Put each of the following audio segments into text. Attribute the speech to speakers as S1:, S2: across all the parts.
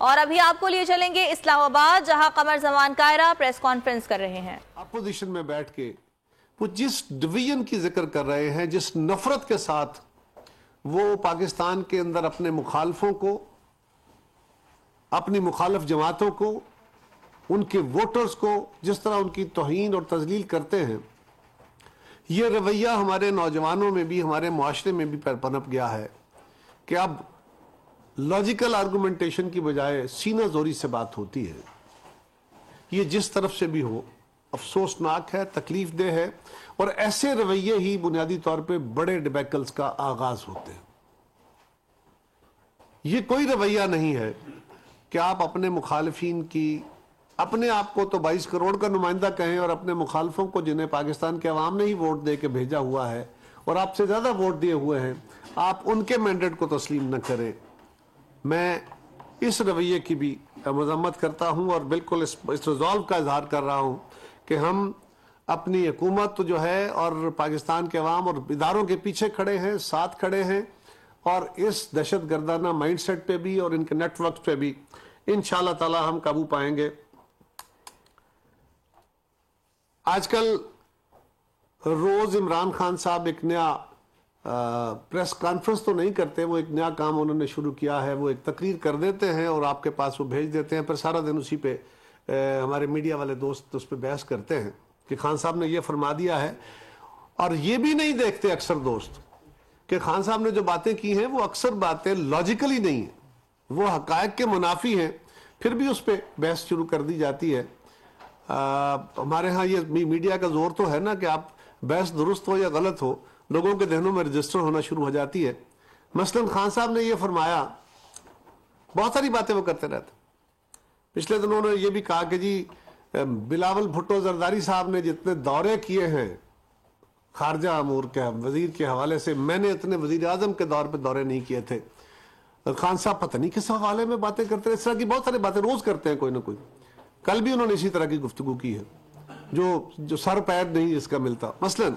S1: اور ابھی آپ کو لیے چلیں گے اسلام آباد، جہاں قمر زمان کائرہ پریس کانفرنس کر رہے ہیں۔
S2: اپوزیشن میں بیٹھ کے وہ جس ڈویژن کی ذکر کر رہے ہیں، جس نفرت کے ساتھ وہ پاکستان کے اندر اپنے مخالفوں کو، اپنی مخالف جماعتوں کو، ان کے ووٹرز کو جس طرح ان کی توہین اور تذلیل کرتے ہیں، یہ رویہ ہمارے نوجوانوں میں بھی، ہمارے معاشرے میں بھی پنپ گیا ہے کہ اب لاجیکل آرگومنٹیشن کی بجائے سینہ زوری سے بات ہوتی ہے۔ یہ جس طرف سے بھی ہو افسوسناک ہے، تکلیف دہ ہے، اور ایسے رویے ہی بنیادی طور پہ بڑے ڈیبیکلز کا آغاز ہوتے ہیں۔ یہ کوئی رویہ نہیں ہے کہ آپ اپنے مخالفین کی، اپنے آپ کو تو 22 کروڑ کا نمائندہ کہیں اور اپنے مخالفوں کو، جنہیں پاکستان کے عوام نے ہی ووٹ دے کے بھیجا ہوا ہے اور آپ سے زیادہ ووٹ دیے ہوئے ہیں، آپ ان کے مینڈیٹ کو تسلیم نہ کریں۔ میں اس رویے کی بھی مذمت کرتا ہوں اور بالکل اس ریزالو کا اظہار کر رہا ہوں کہ ہم اپنی حکومت جو ہے اور پاکستان کے عوام اور اداروں کے پیچھے کھڑے ہیں، ساتھ کھڑے ہیں، اور اس دہشت گردانہ مائنڈ سیٹ پہ بھی اور ان کے نیٹ ورک پہ بھی انشاءاللہ تعالی ہم قابو پائیں گے۔ آج کل روز عمران خان صاحب ایک نیا پریس کانفرنس تو نہیں کرتے، وہ ایک نیا کام انہوں نے شروع کیا ہے، وہ ایک تقریر کر دیتے ہیں اور آپ کے پاس وہ بھیج دیتے ہیں، پھر سارا دن اسی پہ ہمارے میڈیا والے دوست اس پہ بحث کرتے ہیں کہ خان صاحب نے یہ فرما دیا ہے، اور یہ بھی نہیں دیکھتے اکثر دوست کہ خان صاحب نے جو باتیں کی ہیں وہ اکثر باتیں لاجیکلی نہیں ہیں، وہ حقائق کے منافی ہیں، پھر بھی اس پہ بحث شروع کر دی جاتی ہے۔ ہمارے ہاں یہ میڈیا کا زور تو ہے نا کہ آپ بحث درست ہو یا غلط ہو، لوگوں کے ذہنوں میں رجسٹر ہونا شروع ہو جاتی ہے۔ مثلا خان صاحب نے یہ فرمایا، بہت ساری باتیں وہ کرتے رہتے، پچھلے دنوں انہوں نے یہ بھی کہا کہ جی بلاول بھٹو زرداری صاحب نے جتنے دورے کیے ہیں خارجہ امور کے وزیر کے حوالے سے، میں نے اتنے وزیر اعظم کے دور پہ دورے نہیں کیے تھے۔ خان صاحب پتہ نہیں کس حوالے میں باتیں کرتے ہیں، اس طرح کی بہت ساری باتیں روز کرتے ہیں کوئی نہ کوئی۔ کل بھی انہوں نے اسی طرح کی گفتگو کی ہے جو سر پیر نہیں اس کا ملتا۔ مثلا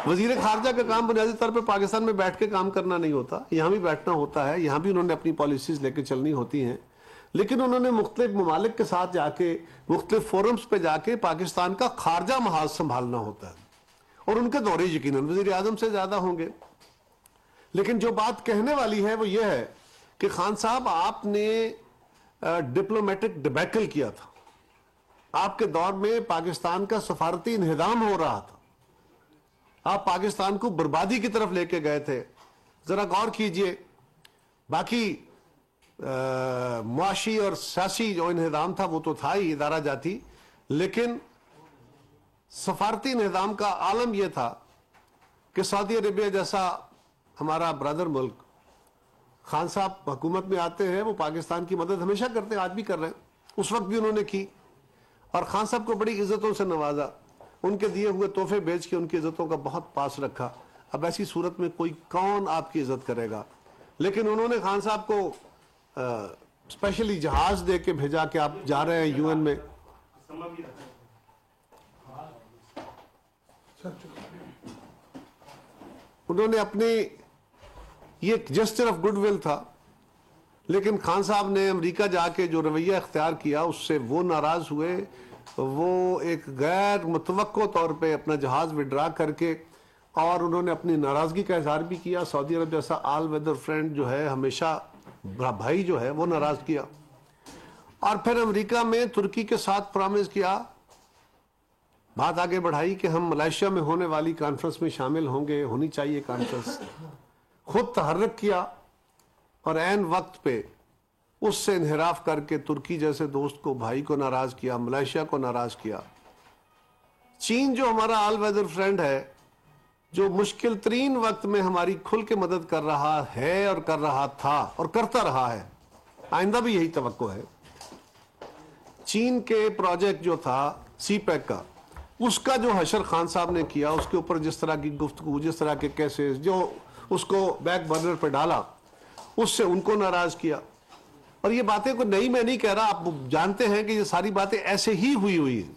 S2: وزیر خارجہ کا کام بنیادی طور پہ پاکستان میں بیٹھ کے کام کرنا نہیں ہوتا، یہاں بھی بیٹھنا ہوتا ہے، یہاں بھی انہوں نے اپنی پالیسیز لے کے چلنی ہوتی ہیں، لیکن انہوں نے مختلف ممالک کے ساتھ جا کے، مختلف فورمز پہ جا کے پاکستان کا خارجہ محاذ سنبھالنا ہوتا ہے، اور ان کے دورے یقیناً وزیر اعظم سے زیادہ ہوں گے۔ لیکن جو بات کہنے والی ہے وہ یہ ہے کہ خان صاحب آپ نے ڈپلومیٹک ڈبیکل کیا تھا، آپ کے دور میں پاکستان کا سفارتی انہدام ہو رہا تھا، آپ پاکستان کو بربادی کی طرف لے کے گئے تھے۔ ذرا غور کیجئے، باقی معاشی اور سیاسی جو انہدام تھا وہ تو تھا ہی ادارہ جاتی، لیکن سفارتی انہدام کا عالم یہ تھا کہ سعودی عربیہ جیسا ہمارا برادر ملک، خان صاحب حکومت میں آتے ہیں، وہ پاکستان کی مدد ہمیشہ کرتے ہیں، آج بھی کر رہے ہیں، اس وقت بھی انہوں نے کی، اور خان صاحب کو بڑی عزتوں سے نوازا، ان کے دیے ہوئے تحفے بیچ کے ان کی عزتوں کا بہت پاس رکھا۔ اب ایسی صورت میں کوئی کون آپ کی عزت کرے گا؟ لیکن انہوں نے خان صاحب کو اسپیشلی جہاز دے کے بھیجا کہ آپ جا رہے ہیں یو این میں۔ انہوں نے اپنی یہ جسٹر آف گڈ ول تھا، لیکن خان صاحب نے امریکہ جا کے جو رویہ اختیار کیا اس سے وہ ناراض ہوئے، وہ ایک غیر متوقع طور پہ اپنا جہاز وڈرا کر کے، اور انہوں نے اپنی ناراضگی کا اظہار بھی کیا۔ سعودی عرب جیسا آل ویدر فرینڈ جو ہے، ہمیشہ بھائی جو ہے، وہ ناراض کیا، اور پھر امریکہ میں ترکی کے ساتھ پرامز کیا، بات آگے بڑھائی کہ ہم ملائیشیا میں ہونے والی کانفرنس میں شامل ہوں گے، ہونی چاہیے کانفرنس، خود تحرک کیا، اور عین وقت پہ اس سے انحراف کر کے ترکی جیسے دوست کو، بھائی کو ناراض کیا، ملائیشیا کو ناراض کیا۔ چین جو ہمارا آل ویدر فرینڈ ہے، جو مشکل ترین وقت میں ہماری کھل کے مدد کر رہا ہے اور کر رہا تھا اور کرتا رہا ہے، آئندہ بھی یہی توقع ہے۔ چین کے پروجیکٹ جو تھا سی پیک کا، اس کا جو حشر خان صاحب نے کیا، اس کے اوپر جس طرح کی گفتگو، جس طرح کے کیسز جو اس کو بیک برنر پہ ڈالا، اس سے ان کو ناراض کیا۔ اور یہ باتیں کوئی نئی میں نہیں کہہ رہا، آپ جانتے ہیں کہ یہ ساری باتیں ایسے ہی ہوئی ہیں۔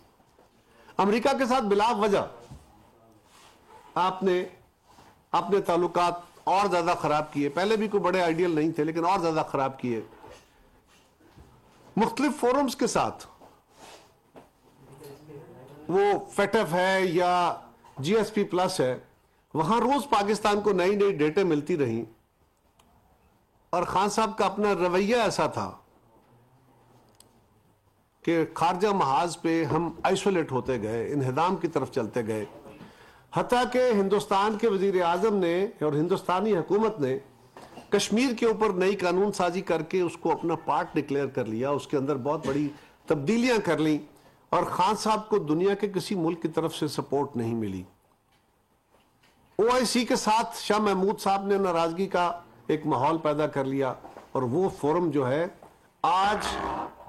S2: امریکہ کے ساتھ بلا وجہ آپ نے اپنے تعلقات اور زیادہ خراب کیے، پہلے بھی کوئی بڑے آئیڈیل نہیں تھے لیکن اور زیادہ خراب کیے۔ مختلف فورمز کے ساتھ، وہ فیٹف ہے یا جی ایس پی پلس ہے، وہاں روز پاکستان کو نئی نئی ڈیٹے ملتی رہیں، اور خان صاحب کا اپنا رویہ ایسا تھا کہ خارجہ محاذ پہ ہم آئسولیٹ ہوتے گئے، انہدام کی طرف چلتے گئے، حتیٰ کہ ہندوستان کے وزیر اعظم نے اور ہندوستانی حکومت نے کشمیر کے اوپر نئی قانون سازی کر کے اس کو اپنا پارٹ ڈکلیئر کر لیا، اس کے اندر بہت بڑی تبدیلیاں کر لیں، اور خان صاحب کو دنیا کے کسی ملک کی طرف سے سپورٹ نہیں ملی۔ او آئی سی کے ساتھ شاہ محمود صاحب نے ناراضگی کا ایک ماحول پیدا کر لیا، اور وہ فورم جو ہے آج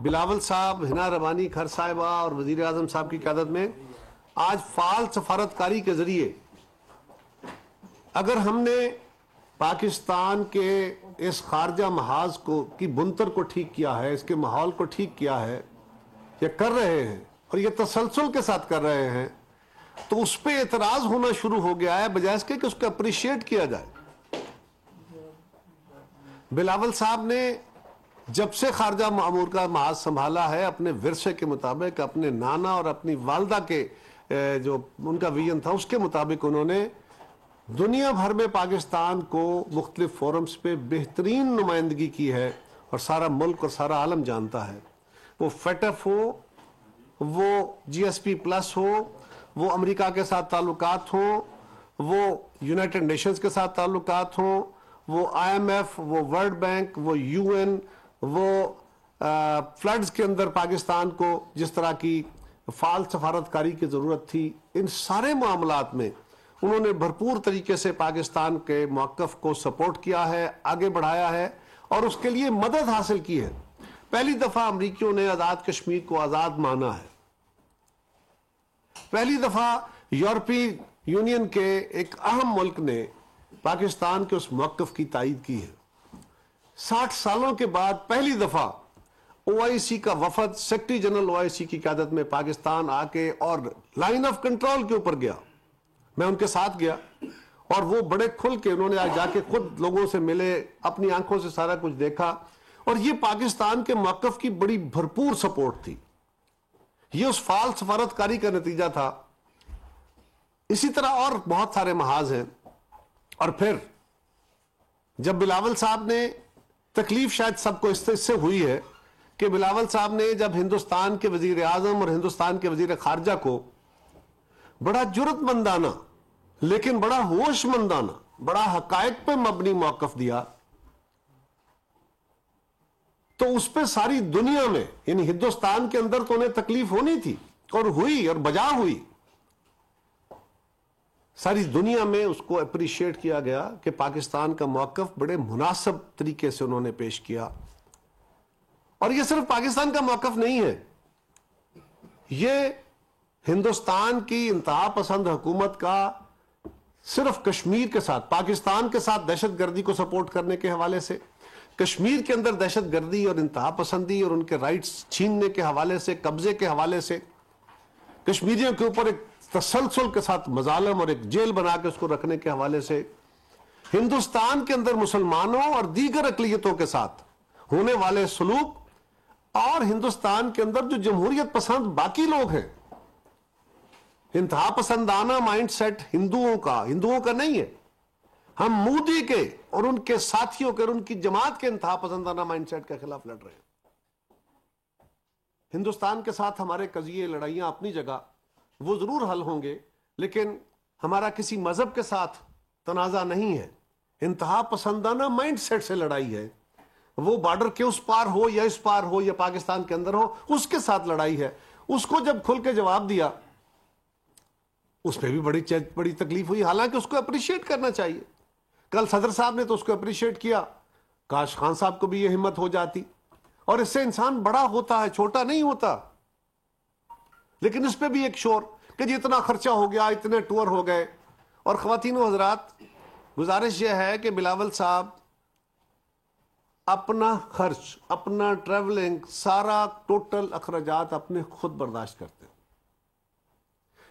S2: بلاول صاحب، ہنا ربانی کھر صاحبہ اور وزیر اعظم صاحب کی قیادت میں آج فعال سفارتکاری کے ذریعے اگر ہم نے پاکستان کے اس خارجہ محاذ کی بنتر کو ٹھیک کیا ہے، اس کے ماحول کو ٹھیک کیا ہے یا کر رہے ہیں، اور یہ تسلسل کے ساتھ کر رہے ہیں، تو اس پہ اعتراض ہونا شروع ہو گیا ہے بجائے اس کے کہ اس کو اپریشیٹ کیا جائے۔ بلاول صاحب نے جب سے خارجہ امور کا محاذ سنبھالا ہے، اپنے ورثے کے مطابق، اپنے نانا اور اپنی والدہ کے جو ان کا ویژن تھا اس کے مطابق انہوں نے دنیا بھر میں پاکستان کو مختلف فورمز پہ بہترین نمائندگی کی ہے، اور سارا ملک اور سارا عالم جانتا ہے، وہ فیٹف ہو، وہ جی ایس پی پلس ہو، وہ امریکہ کے ساتھ تعلقات ہوں، وہ یونائٹڈ نیشنز کے ساتھ تعلقات ہوں، وہ آئی ایم ایف، وہ ورلڈ بینک، وہ یو این، وہ فلڈز کے اندر پاکستان کو جس طرح کی فعال سفارتکاری کی ضرورت تھی، ان سارے معاملات میں انہوں نے بھرپور طریقے سے پاکستان کے موقف کو سپورٹ کیا ہے، آگے بڑھایا ہے، اور اس کے لیے مدد حاصل کی ہے۔ پہلی دفعہ امریکیوں نے آزاد کشمیر کو آزاد مانا ہے، پہلی دفعہ یورپی یونین کے ایک اہم ملک نے پاکستان کے اس موقف کی تائید کی ہے۔ 60 سالوں کے بعد پہلی دفعہ او آئی سی کا وفد سیکرٹری جنرل او آئی سی کی قیادت میں پاکستان آ کے اور لائن آف کنٹرول کے اوپر گیا، میں ان کے ساتھ گیا، اور وہ بڑے کھل کے انہوں نے آج جا کے خود لوگوں سے ملے، اپنی آنکھوں سے سارا کچھ دیکھا، اور یہ پاکستان کے موقف کی بڑی بھرپور سپورٹ تھی، یہ اس فعال سفارتکاری کا نتیجہ تھا۔ اسی طرح اور بہت سارے محاذ ہیں۔ اور پھر جب بلاول صاحب نے تکلیف شاید سب کو اس سے ہوئی ہے کہ بلاول صاحب نے جب ہندوستان کے وزیر اعظم اور ہندوستان کے وزیر خارجہ کو بڑا جرت مندانہ لیکن بڑا ہوش مندانہ، بڑا حقائق پہ مبنی موقف دیا، تو اس پہ ساری دنیا میں، یعنی ہندوستان کے اندر تو انہیں تکلیف ہونی تھی، اور ہوئی، اور بجا ہوئی، ساری دنیا میں اس کو اپریشیٹ کیا گیا کہ پاکستان کا موقف بڑے مناسب طریقے سے انہوں نے پیش کیا۔ اور یہ صرف پاکستان کا موقف نہیں ہے، یہ ہندوستان کی انتہا پسند حکومت کا صرف کشمیر کے ساتھ، پاکستان کے ساتھ دہشت گردی کو سپورٹ کرنے کے حوالے سے، کشمیر کے اندر دہشت گردی اور انتہا پسندی اور ان کے رائٹس چھیننے کے حوالے سے، قبضے کے حوالے سے، کشمیریوں کے اوپر ایک تسلسل کے ساتھ مظالم اور ایک جیل بنا کے اس کو رکھنے کے حوالے سے، ہندوستان کے اندر مسلمانوں اور دیگر اقلیتوں کے ساتھ ہونے والے سلوک، اور ہندوستان کے اندر جو جمہوریت پسند باقی لوگ ہیں، انتہا پسندانہ مائنڈ سیٹ ہندوؤں کا نہیں ہے، ہم مودی کے اور ان کے ساتھیوں کے اور ان کی جماعت کے انتہا پسندانہ مائنڈ سیٹ کے خلاف لڑ رہے ہیں۔ ہندوستان کے ساتھ ہمارے قضیے، لڑائیاں اپنی جگہ وہ ضرور حل ہوں گے، لیکن ہمارا کسی مذہب کے ساتھ تنازع نہیں ہے، انتہا پسندانہ مائنڈ سیٹ سے لڑائی ہے، وہ بارڈر کے اس پار ہو یا اس پار ہو یا پاکستان کے اندر ہو، اس کے ساتھ لڑائی ہے۔ اس کو جب کھل کے جواب دیا، اس پہ بھی بڑی تکلیف ہوئی، حالانکہ اس کو اپریشیٹ کرنا چاہیے۔ کل صدر صاحب نے تو اس کو اپریشیٹ کیا، کاش خان صاحب کو بھی یہ ہمت ہو جاتی، اور اس سے انسان بڑا ہوتا ہے، چھوٹا نہیں ہوتا۔ لیکن اس پہ بھی ایک شور کہ جی اتنا خرچہ ہو گیا، اتنے ٹور ہو گئے۔ اور خواتین و حضرات، گزارش یہ ہے کہ بلاول صاحب اپنا خرچ، اپنا ٹریولنگ، سارا ٹوٹل اخراجات اپنے خود برداشت کرتے ہیں۔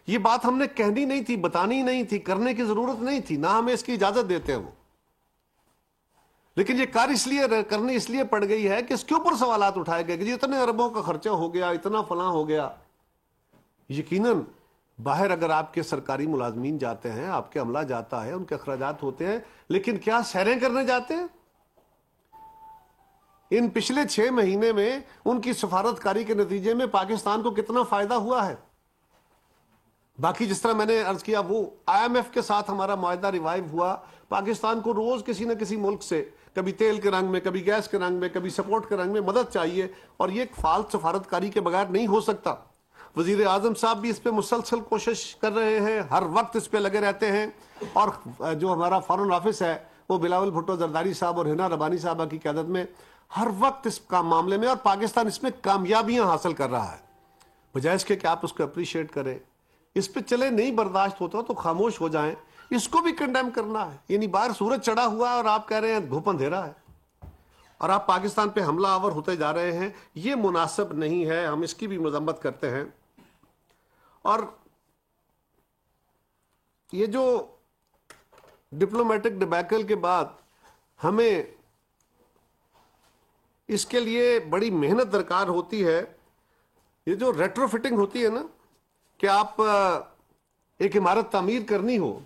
S2: یہ بات ہم نے کہنی نہیں تھی، بتانی نہیں تھی، کرنے کی ضرورت نہیں تھی، نہ ہمیں اس کی اجازت دیتے ہو، لیکن یہ کار کرنی اس لیے پڑ گئی ہے کہ اس کے اوپر سوالات اٹھائے گئے کہ جی اتنے اربوں کا خرچہ ہو گیا، اتنا فلاں ہو گیا. یقیناً باہر اگر آپ کے سرکاری ملازمین جاتے ہیں، آپ کے عملہ جاتا ہے، ان کے اخراجات ہوتے ہیں، لیکن کیا سیریں کرنے جاتے ہیں؟ ان پچھلے 6 مہینے میں ان کی سفارتکاری کے نتیجے میں پاکستان کو کتنا فائدہ ہوا ہے؟ باقی جس طرح میں نے عرض کیا، وہ IMF کے ساتھ ہمارا معاہدہ ریوائیو ہوا. پاکستان کو روز کسی نہ کسی ملک سے کبھی تیل کے رنگ میں، کبھی گیس کے رنگ میں، کبھی سپورٹ کے رنگ میں مدد چاہیے، اور یہ فعال سفارتکاری کے بغیر نہیں ہو سکتا. وزیر اعظم صاحب بھی اس پہ مسلسل کوشش کر رہے ہیں، ہر وقت اس پہ لگے رہتے ہیں، اور جو ہمارا فارن آفس ہے وہ بلاول بھٹو زرداری صاحب اور ہنا ربانی صاحبہ کی قیادت میں ہر وقت اس کا معاملے میں، اور پاکستان اس میں کامیابیاں حاصل کر رہا ہے. بجائے اس کے کہ آپ اس کو اپریشیٹ کریں، اس پہ چلے نہیں برداشت ہوتا تو خاموش ہو جائیں. اس کو بھی کنڈیم کرنا ہے. یعنی باہر سورج چڑھا ہوا ہے اور آپ کہہ رہے ہیں دھوپ اندھیرا ہے، اور آپ پاکستان پہ حملہ آور ہوتے جا رہے ہیں. یہ مناسب نہیں ہے، ہم اس کی بھی مذمت کرتے ہیں. اور یہ جو ڈپلومیٹک ڈبیکل کے بعد ہمیں اس کے لیے بڑی محنت درکار ہوتی ہے. یہ جو ریٹرو فٹنگ ہوتی ہے نا، کہ آپ ایک عمارت تعمیر کرنی ہو،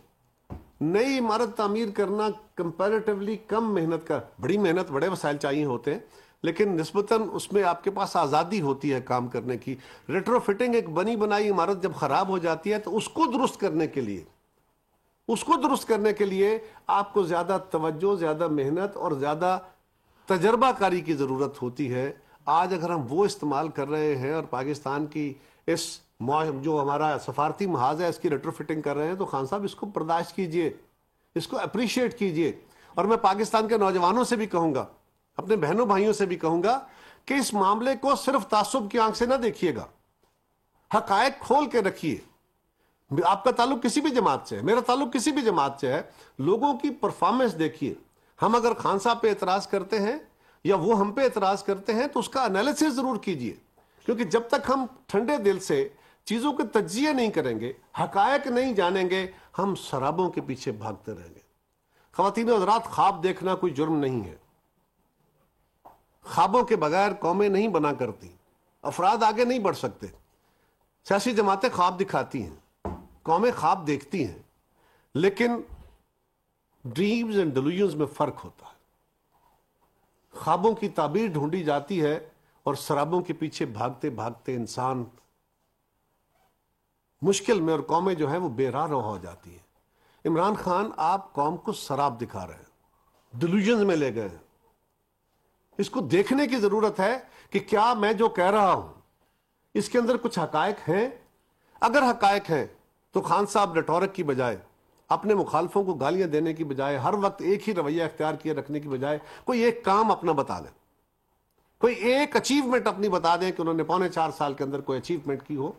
S2: نئی عمارت تعمیر کرنا کمپیریٹیولی کم محنت کا، بڑی محنت، بڑے وسائل چاہیے ہوتے ہیں، لیکن نسبتاً اس میں آپ کے پاس آزادی ہوتی ہے کام کرنے کی. ریٹرو فٹنگ ایک بنی بنائی عمارت جب خراب ہو جاتی ہے تو اس کو درست کرنے کے لیے آپ کو زیادہ توجہ، زیادہ محنت اور زیادہ تجربہ کاری کی ضرورت ہوتی ہے. آج اگر ہم وہ استعمال کر رہے ہیں اور پاکستان کی اس جو ہمارا سفارتی محاذ ہے اس کی ریٹرو فٹنگ کر رہے ہیں، تو خان صاحب اس کو برداشت کیجئے، اس کو اپریشیٹ کیجئے. اور میں پاکستان کے نوجوانوں سے بھی کہوں گا، اپنے بہنوں بھائیوں سے بھی کہوں گا کہ اس معاملے کو صرف تعصب کی آنکھ سے نہ دیکھیے گا، حقائق کھول کے رکھیے. آپ کا تعلق کسی بھی جماعت سے ہے، میرا تعلق کسی بھی جماعت سے ہے، لوگوں کی پرفارمنس دیکھیے. ہم اگر خان صاحب پہ اعتراض کرتے ہیں یا وہ ہم پہ اعتراض کرتے ہیں تو اس کا انالیسس ضرور کیجئے، کیونکہ جب تک ہم ٹھنڈے دل سے چیزوں کے تجزیہ نہیں کریں گے، حقائق نہیں جانیں گے، ہم سرابوں کے پیچھے بھاگتے رہیں گے. خواتین و حضرات، خواب دیکھنا کوئی جرم نہیں ہے. خوابوں کے بغیر قومیں نہیں بنا کرتی، افراد آگے نہیں بڑھ سکتے. سیاسی جماعتیں خواب دکھاتی ہیں، قومیں خواب دیکھتی ہیں، لیکن ڈریمز اینڈ ڈیلیوژنز میں فرق ہوتا ہے. خوابوں کی تعبیر ڈھونڈی جاتی ہے اور سرابوں کے پیچھے بھاگتے بھاگتے انسان مشکل میں، اور قومیں جو ہیں وہ بے راہ ہو جاتی ہیں. عمران خان آپ قوم کو سراب دکھا رہے ہیں، ڈیلیوژنز میں لے گئے ہیں. اس کو دیکھنے کی ضرورت ہے کہ کیا میں جو کہہ رہا ہوں اس کے اندر کچھ حقائق ہیں. اگر حقائق ہیں تو خان صاحب ریٹورک کی بجائے، اپنے مخالفوں کو گالیاں دینے کی بجائے، ہر وقت ایک ہی رویہ اختیار کیے رکھنے کی بجائے کوئی ایک کام اپنا بتا دیں، کوئی ایک اچیومنٹ اپنی بتا دیں کہ انہوں نے 4.25 سال کے اندر کوئی اچیومنٹ کی ہو.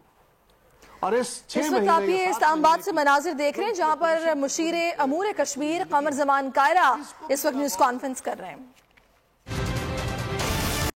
S2: اور اس
S1: وقت آپ یہ اسلام آباد سے مناظر دیکھ رہے ہیں جہاں پر مشیر امور کشمیر قمر زمان کائرہ اس وقت نیوز کانفرنس کر رہے ہیں.